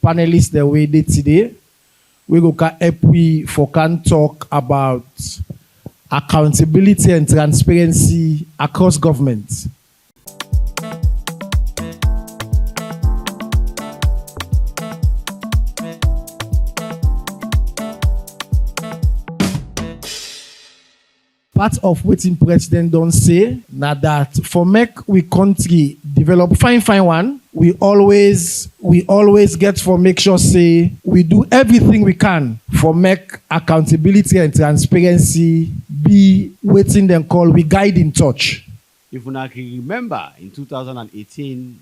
panelists the way they today. We go help we for can talk about accountability and transparency across government. Part of what the president don't say now that for make we country develop fine one, we always get for make sure say we do everything we can for make accountability and transparency be waiting then call we guide in touch. If you can remember in 2018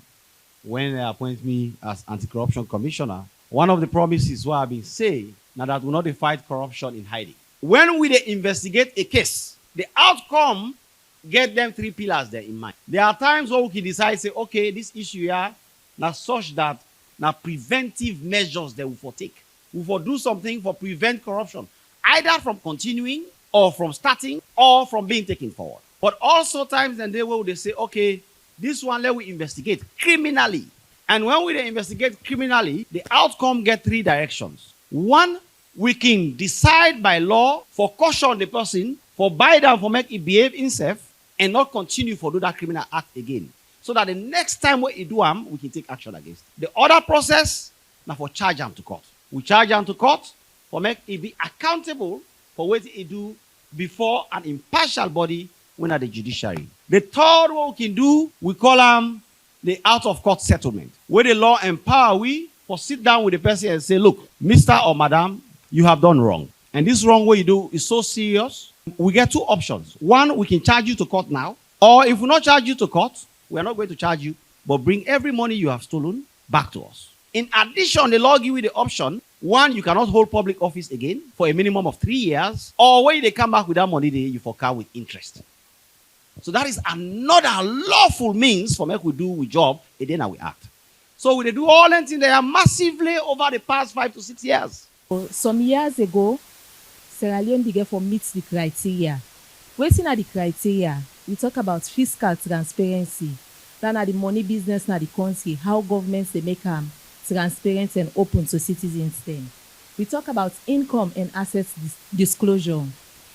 when they appointed me as Anti-Corruption Commissioner, one of the promises what I've been saying now that we not fight corruption in hiding. When we investigate a case, the outcome get them 3 pillars there in mind. There are times where we can decide, say, okay, this issue here, now such that now preventive measures that we will take. We will do something for prevent corruption, either from continuing or from starting or from being taken forward. But also times and there where they say, okay, this one let we investigate criminally. And when we investigate criminally, the outcome get 3 directions. One, we can decide by law for caution the person for buy down for make it behave himself and not continue for do that criminal act again. So that the next time we do we can take action against it. The other process, now for charge him to court. We charge him to court for make it be accountable for what he do before an impartial body when at the judiciary. The third what we can do, we call them the out-of-court settlement, where the law empower we for sit down with the person and say, look, Mr. or Madam, you have done wrong. And this wrong what you do is so serious. We get 2 options. One, we can charge you to court now. Or if we not charge you to court, we are not going to charge you, but bring every money you have stolen back to us. In addition, the law give you the option. One, you cannot hold public office again for a minimum of 3 years. Or when they come back with that money, you fork with interest. So that is another lawful means for make we do we job, and then we act. So we do all that thing there massively over the past 5 to 6 years. Some years ago, Sierra Leone began to meet the criteria. Waiting at the criteria, we talk about fiscal transparency. Then at the money business in the country, how governments they make them transparent and open to citizens then. We talk about income and assets disclosure.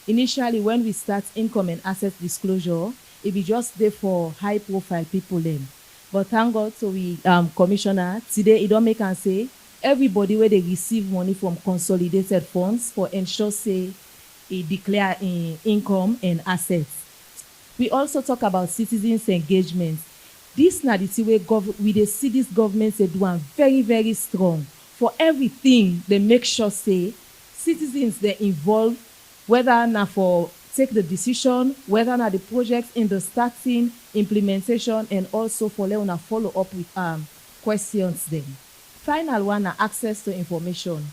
Initially, when we start income and assets disclosure, it be just there for high profile people then. But thank God, so we commissioner, today it don't make us say, everybody where they receive money from consolidated funds for ensure say they declare income and assets. We also talk about citizens' engagement. This na the way we they see this government they do very, very strong. For everything, they make sure say citizens they involved, whether na for take the decision, whether na the project in the starting, implementation, and also for let follow up with questions then. Final one, access to information.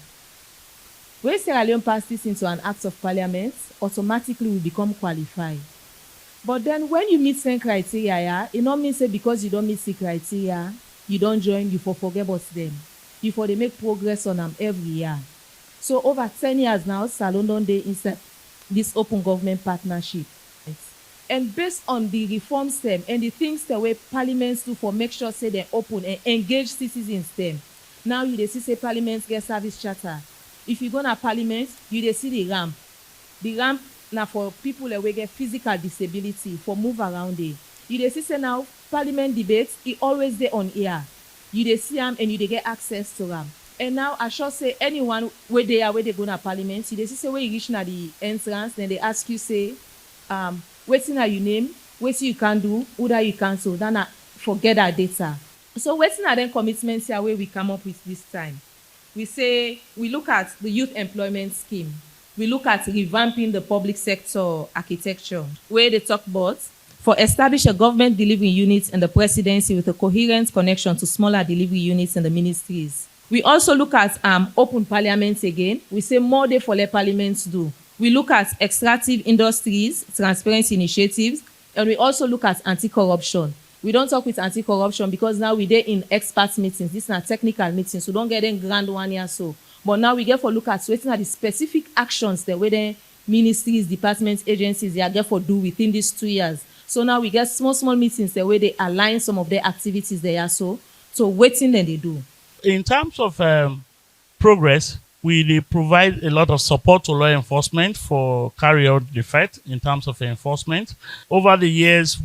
When Sierra Leone pass this into an act of parliament, automatically we become qualified. But then when you meet some criteria, it don't mean say because you don't meet the criteria, you don't join, you forget about them. You for they make progress on them every year. So over 10 years now, Salon don't they insert this open government partnership. And based on the reforms them and the things the way parliaments do for make sure say they're open and engage citizens them. Now you see say parliaments get service charter. If you go to parliament, you see the ramp. The ramp now for people that get physical disability for move around it. You see say now parliament debates, it always there on air. You see them and you get access to them. And now I should say anyone where they go to parliament, you see say where you reach at the entrance, then they ask you say, what's in your name, what you can do, who that you cancel, then forget that data. So what's in then commitments here where we come up with this time? We say we look at the youth employment scheme. We look at revamping the public sector architecture, where they talk about for establish a government delivery unit in the presidency with a coherent connection to smaller delivery units in the ministries. We also look at open parliaments again. We say more day for let parliaments do. We look at extractive industries, transparency initiatives, and we also look at anti-corruption. We don't talk with anti-corruption because now we're in expert meetings. This is not technical meetings, so don't get in grand one here so. But now we get for look at waiting at the specific actions that whether ministries, departments, agencies they are get for do within these 2 years. So now we get small meetings the way they align some of their activities they are so waiting then they do. In terms of progress, we dey provide a lot of support to law enforcement for carry out the fight in terms of enforcement. Over the years,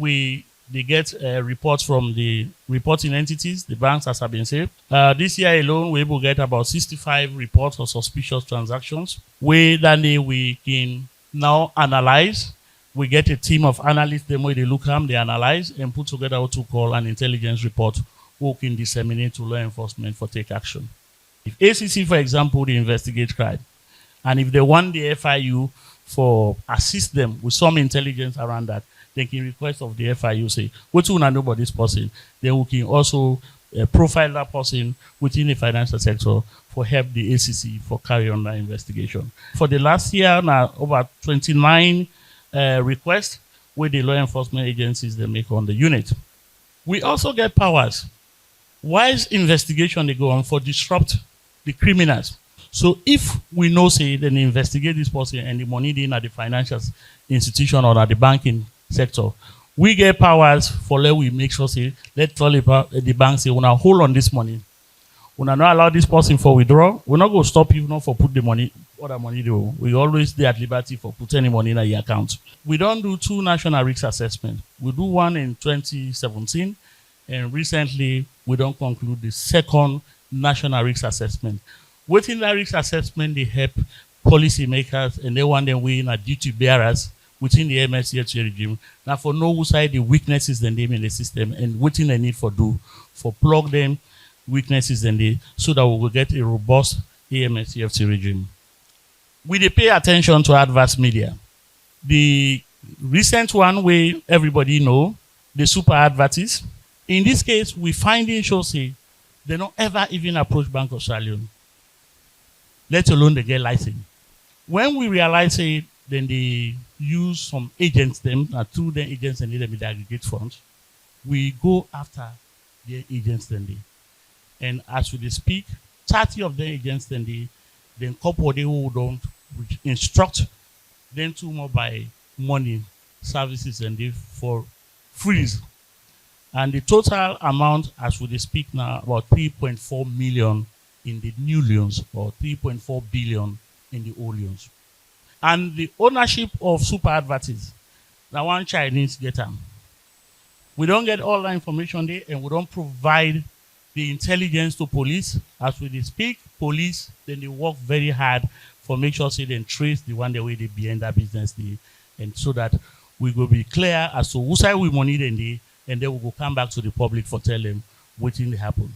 they get reports from the reporting entities, the banks, as have been said. This year alone, we will get about 65 reports of suspicious transactions. We can now analyze. We get a team of analysts, them where they look at, they analyze, and put together what we call an intelligence report, who can disseminate to law enforcement for take action. If ACC, for example, they investigate crime, and if they want the FIU for assist them with some intelligence around that, they can request of the FIU, say, what do you know about this person? Then we can also profile that person within the financial sector for help the ACC for carry on that investigation. For the last year, now over 29 requests with the law enforcement agencies they make on the unit. We also get powers. Whilst investigation they go on for disrupt the criminals. So if we know, say, then investigate this person and the money in at the financial institution or at the banking sector, we get powers for let we make sure, say, let the bank say, when I hold on this money, when I not allow this person for withdrawal, we're not going to stop you not for put the money, other money do. We always stay at liberty for put any money in your account. We don't do 2 national risk assessments. We do one in 2017, and recently we don't conclude the 2nd national risk assessment. Within that risk assessment, they help policymakers and they want them win a duty bearers within the MSCFT regime. Now for know who side the weaknesses then they in the system and what they need for do for plug them weaknesses and they so that we will get a robust AMSCFT regime. We dey pay attention to adverse media. The recent one where everybody know, the super advertises. In this case, we finding show say they don't ever even approach Bank of Stallion, let alone they get license. When we realize it, then they use some agents them, through the agents and them with the aggregate funds. We go after their agents then they. And as we speak, 30 of the agents then they, then couple they who don't instruct, then 2 more by money services and they for freeze. And the total amount, as we speak now, about 3.4 million in the new loans or 3.4 billion in the old loans. And the ownership of super advertises, now one Chinese get them. We don't get all that information there, and we don't provide the intelligence to police. As we speak, police, then they work very hard for make sure say they trace the one the way they behind that business day, and so that we will be clear as to who side we money then they, and then we will come back to the public for tell them what thing happen.